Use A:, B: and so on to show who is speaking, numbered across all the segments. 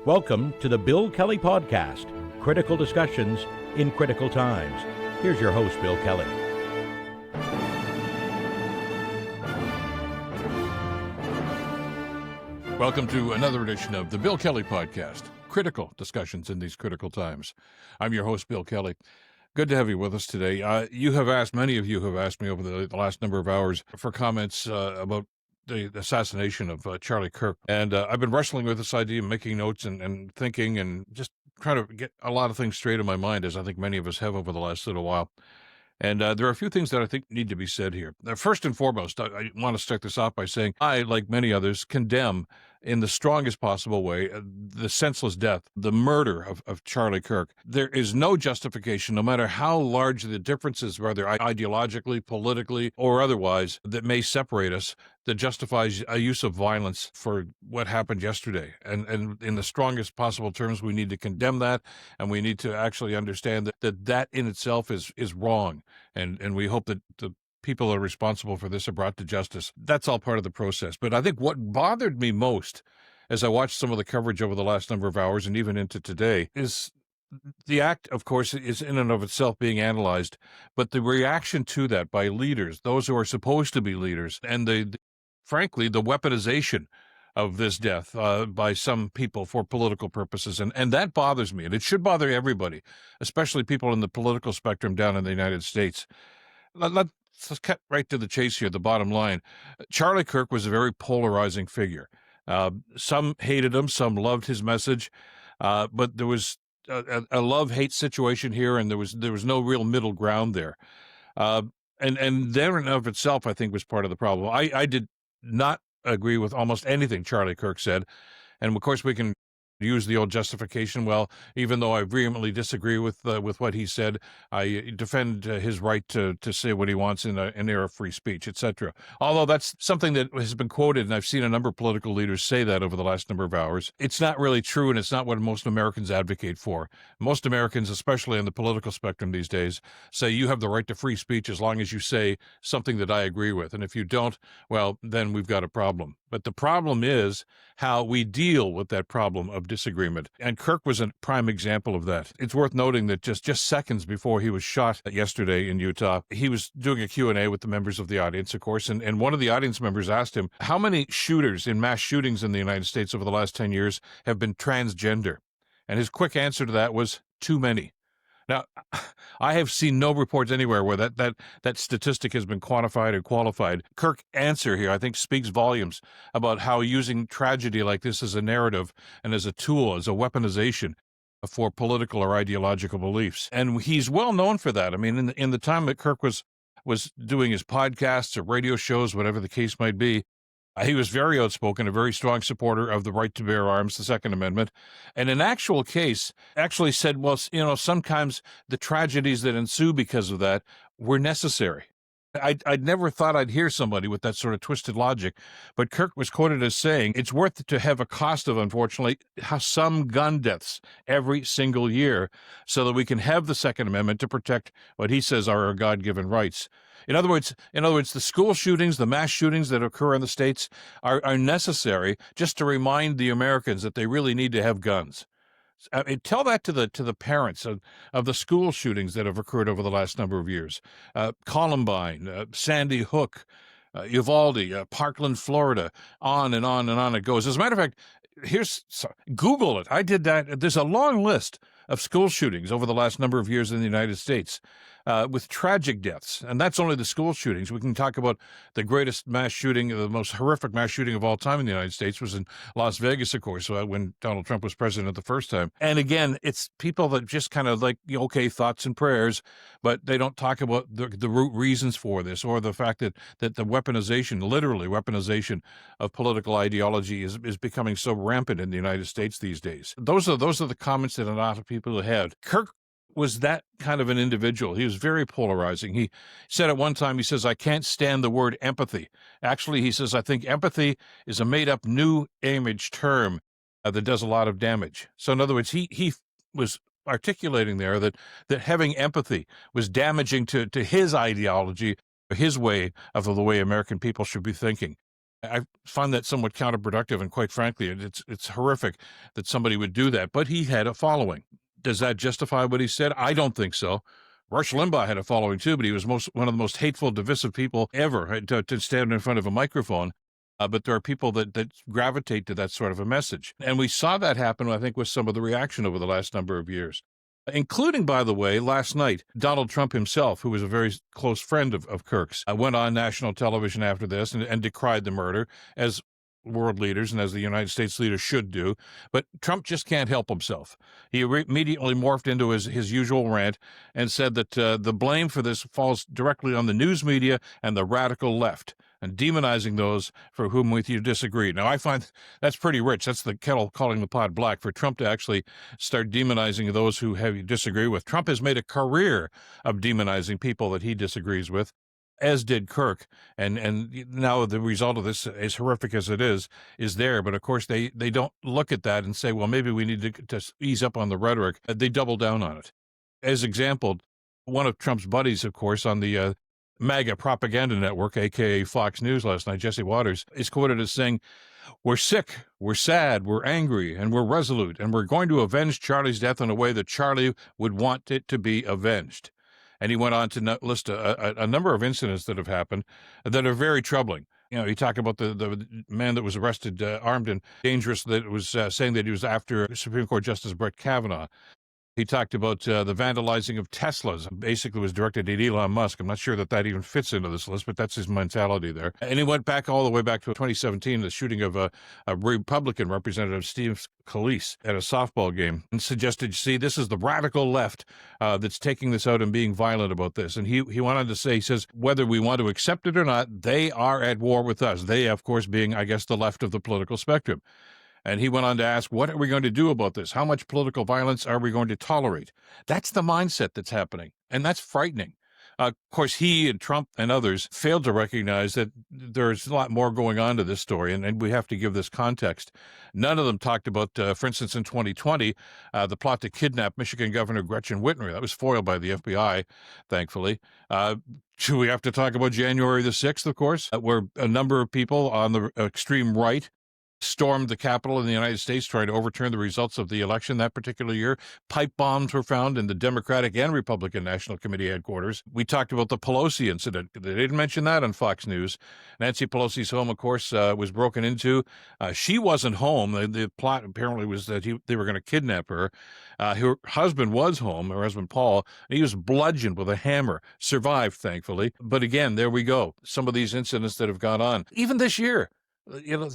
A: Welcome to the Bill Kelly Podcast, Critical Discussions in Critical Times. Here's your host, Bill Kelly.
B: Welcome to another edition of the Bill Kelly Podcast, Critical Discussions in these Critical Times. I'm your host, Bill Kelly. Good to have you with us today. Many of you have asked me over the last number of hours for comments about the assassination of Charlie Kirk. And I've been wrestling with this idea, making notes and thinking and just trying to get a lot of things straight in my mind, as I think many of us have over the last little while. And there are a few things that I think need to be said here. First and foremost, I want to start this off by saying I, like many others, condemn in the strongest possible way the senseless death, the murder of Charlie Kirk. There is no justification, no matter how large the differences, whether ideologically, politically, or otherwise, that may separate us, that justifies a use of violence for what happened yesterday. And in the strongest possible terms, we need to condemn that, and we need to actually understand that in itself is wrong. And we hope that the people that are responsible for this are brought to justice. That's all part of the process. But I think what bothered me most as I watched some of the coverage over the last number of hours and even into today is the act, of course, is in and of itself being analyzed, but the reaction to that by leaders, those who are supposed to be leaders, and frankly, the weaponization of this death by some people for political purposes. And that bothers me, and it should bother everybody, especially people in the political spectrum down in the United States. Let's cut right to the chase here, the bottom line. Charlie Kirk was a very polarizing figure. Some hated him, some loved his message, but there was a love-hate situation here, and there was no real middle ground there. And there in of itself, I think, was part of the problem. I did not agree with almost anything Charlie Kirk said, and of course we can use the old justification. Well, even though I vehemently disagree with what he said, I defend his right to say what he wants in an era of free speech, etc. Although that's something that has been quoted, and I've seen a number of political leaders say that over the last number of hours. It's not really true, and it's not what most Americans advocate for. Most Americans, especially on the political spectrum these days, say you have the right to free speech as long as you say something that I agree with. And if you don't, well, then we've got a problem. But the problem is how we deal with that problem of disagreement. And Kirk was a prime example of that. It's worth noting that just seconds before he was shot yesterday in Utah, he was doing a Q&A with the members of the audience, of course, and one of the audience members asked him, how many shooters in mass shootings in the United States over the last 10 years have been transgender? And his quick answer to that was, too many. Now, I have seen no reports anywhere where that statistic has been quantified or qualified. Kirk's answer here, I think, speaks volumes about how using tragedy like this as a narrative and as a tool, as a weaponization for political or ideological beliefs. And he's well known for that. I mean, in the time that Kirk was doing his podcasts or radio shows, whatever the case might be, he was very outspoken, a very strong supporter of the right to bear arms, the Second Amendment, and in actual case, actually said, well, sometimes the tragedies that ensue because of that were necessary. I'd never thought I'd hear somebody with that sort of twisted logic, but Kirk was quoted as saying, it's worth it to have a cost of, unfortunately, some gun deaths every single year so that we can have the Second Amendment to protect what he says are our God-given rights. In other words, the school shootings, the mass shootings that occur in the States are necessary just to remind the Americans that they really need to have guns. Tell that to the parents of the school shootings that have occurred over the last number of years. Columbine, Sandy Hook, Uvalde, Parkland, Florida, on and on and on it goes. As a matter of fact, Google it. I did that. There's a long list of school shootings over the last number of years in the United States with tragic deaths. And that's only the school shootings. We can talk about the greatest mass shooting, the most horrific mass shooting of all time in the United States was in Las Vegas, of course, when Donald Trump was president the first time. And again, it's people that just kind of like, okay, thoughts and prayers, but they don't talk about the root reasons for this or the fact that the weaponization, literally weaponization of political ideology is becoming so rampant in the United States these days. Those are the comments that a lot of people had. Kirk was that kind of an individual. He was very polarizing. He said at one time, he says, I can't stand the word empathy. Actually, he says, I think empathy is a made-up new image term that does a lot of damage. So in other words, he was articulating there that having empathy was damaging to his ideology, his way of the way American people should be thinking. I find that somewhat counterproductive, and quite frankly, it's horrific that somebody would do that. But he had a following. Does that justify what he said? I don't think so. Rush Limbaugh had a following too, but he was one of the most hateful, divisive people ever to stand in front of a microphone. But there are people that gravitate to that sort of a message. And we saw that happen, I think, with some of the reaction over the last number of years, including, by the way, last night, Donald Trump himself, who was a very close friend of Kirk's, went on national television after this and decried the murder, as world leaders and as the United States leaders should do. But Trump just can't help himself. He immediately morphed into his usual rant and said that the blame for this falls directly on the news media and the radical left, and demonizing those for whom with you disagree. Now, I find that's pretty rich. That's the kettle calling the pot black for Trump to actually start demonizing those who you disagree with. Trump has made a career of demonizing people that he disagrees with, as did Kirk. And now the result of this, as horrific as it is there. But of course, they don't look at that and say, well, maybe we need to ease up on the rhetoric. They double down on it. As example, one of Trump's buddies, of course, on the MAGA propaganda network, a.k.a. Fox News last night, Jesse Waters, is quoted as saying, "We're sick, we're sad, we're angry, and we're resolute, and we're going to avenge Charlie's death in a way that Charlie would want it to be avenged." And he went on to list a number of incidents that have happened that are very troubling. You know, he talked about the man that was arrested, armed and dangerous, that was saying that he was after Supreme Court Justice Brett Kavanaugh. He talked about the vandalizing of Teslas. Basically was directed at Elon Musk. I'm not sure that even fits into this list, but that's his mentality there. And he went back all the way back to 2017, the shooting of a Republican representative, Steve Scalise, at a softball game, and suggested, see, this is the radical left that's taking this out and being violent about this. And he went on to say, he says, whether we want to accept it or not, they are at war with us. They, of course, being, I guess, the left of the political spectrum. And he went on to ask, what are we going to do about this? How much political violence are we going to tolerate? That's the mindset that's happening, and that's frightening. Of course, he and Trump and others failed to recognize that there's a lot more going on to this story, and we have to give this context. None of them talked about, for instance, in 2020, the plot to kidnap Michigan Governor Gretchen Whitmer. That was foiled by the FBI, thankfully. Should we have to talk about January the 6th, of course, where a number of people on the extreme right stormed the Capitol in the United States trying to overturn the results of the election that particular year. Pipe bombs were found in the Democratic and Republican National Committee headquarters. We talked about the Pelosi incident. They didn't mention that on Fox News. Nancy Pelosi's home, of course, was broken into. She wasn't home. The plot apparently was that they were going to kidnap her. Her husband was home, her husband Paul. He was bludgeoned with a hammer, survived, thankfully. But again, there we go. Some of these incidents that have gone on, even this year. You know,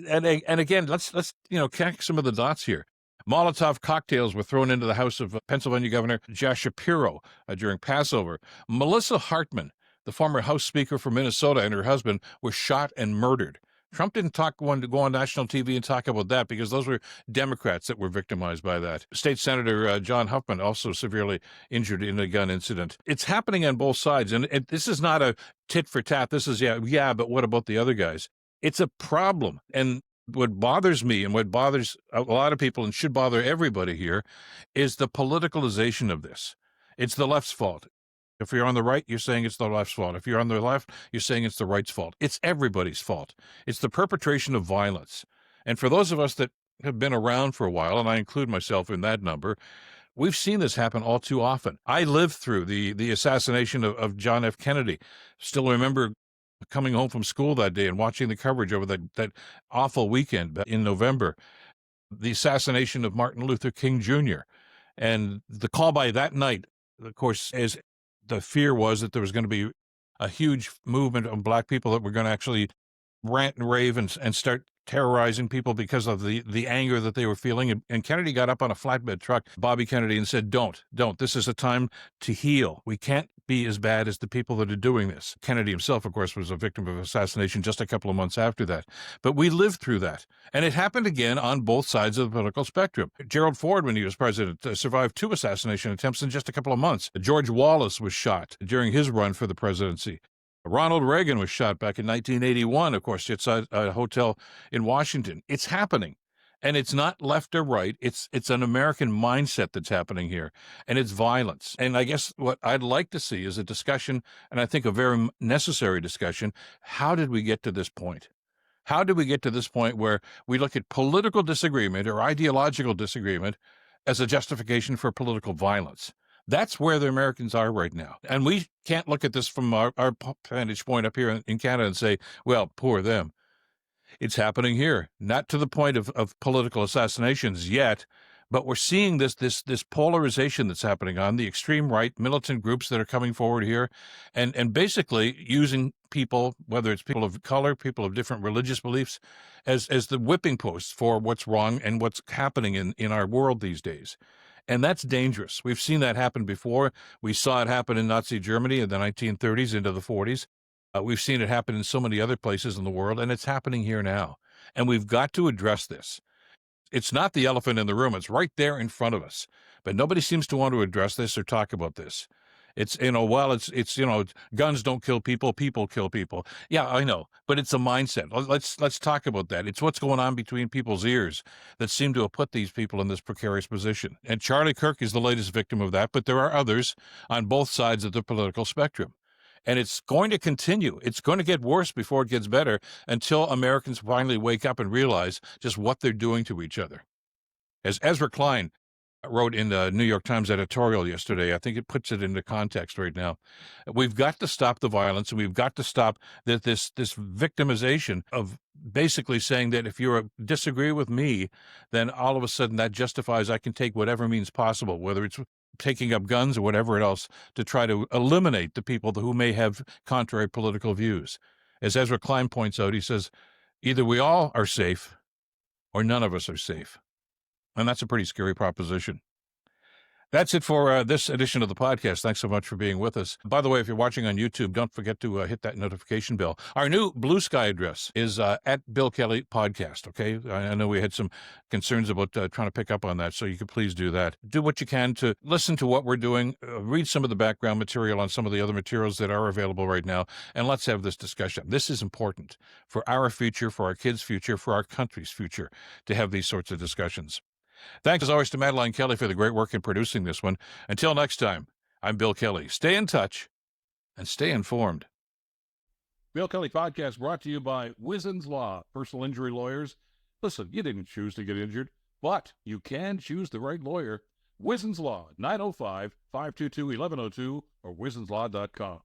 B: and again, let's connect some of the dots here. Molotov cocktails were thrown into the house of Pennsylvania Governor Josh Shapiro during Passover. Melissa Hartman, the former House Speaker for Minnesota, and her husband were shot and murdered. Trump didn't want to go on national TV and talk about that because those were Democrats that were victimized by that. State Senator John Huffman also severely injured in a gun incident. It's happening on both sides, and this is not a tit for tat. This is, yeah, but what about the other guys? It's a problem. And what bothers me and what bothers a lot of people and should bother everybody here is the politicalization of this. It's the left's fault. If you're on the right, you're saying it's the left's fault. If you're on the left, you're saying it's the right's fault. It's everybody's fault. It's the perpetration of violence. And for those of us that have been around for a while, and I include myself in that number, we've seen this happen all too often. I lived through the assassination of John F. Kennedy. Still remember coming home from school that day and watching the coverage over that awful weekend in November, the assassination of Martin Luther King Jr. And the call by that night, of course, as the fear was that there was going to be a huge movement of Black people that were going to actually rant and rave and start terrorizing people because of the anger that they were feeling. And Kennedy got up on a flatbed truck, Bobby Kennedy, and said, don't. This is a time to heal. We can't be as bad as the people that are doing this. Kennedy himself, of course, was a victim of assassination just a couple of months after that. But we lived through that. And it happened again on both sides of the political spectrum. Gerald Ford, when he was president, survived 2 assassination attempts in just a couple of months. George Wallace was shot during his run for the presidency. Ronald Reagan was shot back in 1981, of course, outside a hotel in Washington. It's happening. And it's not left or right. It's an American mindset that's happening here, and it's violence. And I guess what I'd like to see is a discussion, and I think a very necessary discussion. How did we get to this point? How did we get to this point where we look at political disagreement or ideological disagreement as a justification for political violence? That's where the Americans are right now. And we can't look at this from our vantage point up here in Canada and say, well, poor them. It's happening here, not to the point of political assassinations yet, but we're seeing this polarization that's happening on the extreme right, militant groups that are coming forward here, and basically using people, whether it's people of color, people of different religious beliefs, as the whipping posts for what's wrong and what's happening in our world these days. And that's dangerous. We've seen that happen before. We saw it happen in Nazi Germany in the 1930s into the 40s. We've seen it happen in so many other places in the world, and it's happening here now. And we've got to address this. It's not the elephant in the room. It's right there in front of us. But nobody seems to want to address this or talk about this. It's, guns don't kill people, people kill people. Yeah, I know, but it's a mindset. Let's talk about that. It's what's going on between people's ears that seem to have put these people in this precarious position. And Charlie Kirk is the latest victim of that, but there are others on both sides of the political spectrum. And it's going to continue. It's going to get worse before it gets better until Americans finally wake up and realize just what they're doing to each other. As Ezra Klein wrote in the New York Times editorial yesterday, I think it puts it into context right now. We've got to stop the violence, and we've got to stop this victimization of basically saying that if you disagree with me, then all of a sudden that justifies I can take whatever means possible, whether it's taking up guns or whatever else, to try to eliminate the people who may have contrary political views. As Ezra Klein points out, he says, either we all are safe or none of us are safe. And that's a pretty scary proposition. That's it for this edition of the podcast. Thanks so much for being with us. By the way, if you're watching on YouTube, don't forget to hit that notification bell. Our new Blue Sky address is at Bill Kelly Podcast, okay? I know we had some concerns about trying to pick up on that, so you could please do that. Do what you can to listen to what we're doing, read some of the background material on some of the other materials that are available right now, and let's have this discussion. This is important for our future, for our kids' future, for our country's future, to have these sorts of discussions. Thanks, as always, to Madeline Kelly for the great work in producing this one. Until next time, I'm Bill Kelly. Stay in touch and stay informed.
C: Bill Kelly Podcast brought to you by Wizen's Law, personal injury lawyers. Listen, you didn't choose to get injured, but you can choose the right lawyer. Wizen's Law, 905-522-1102 or wizenslaw.com.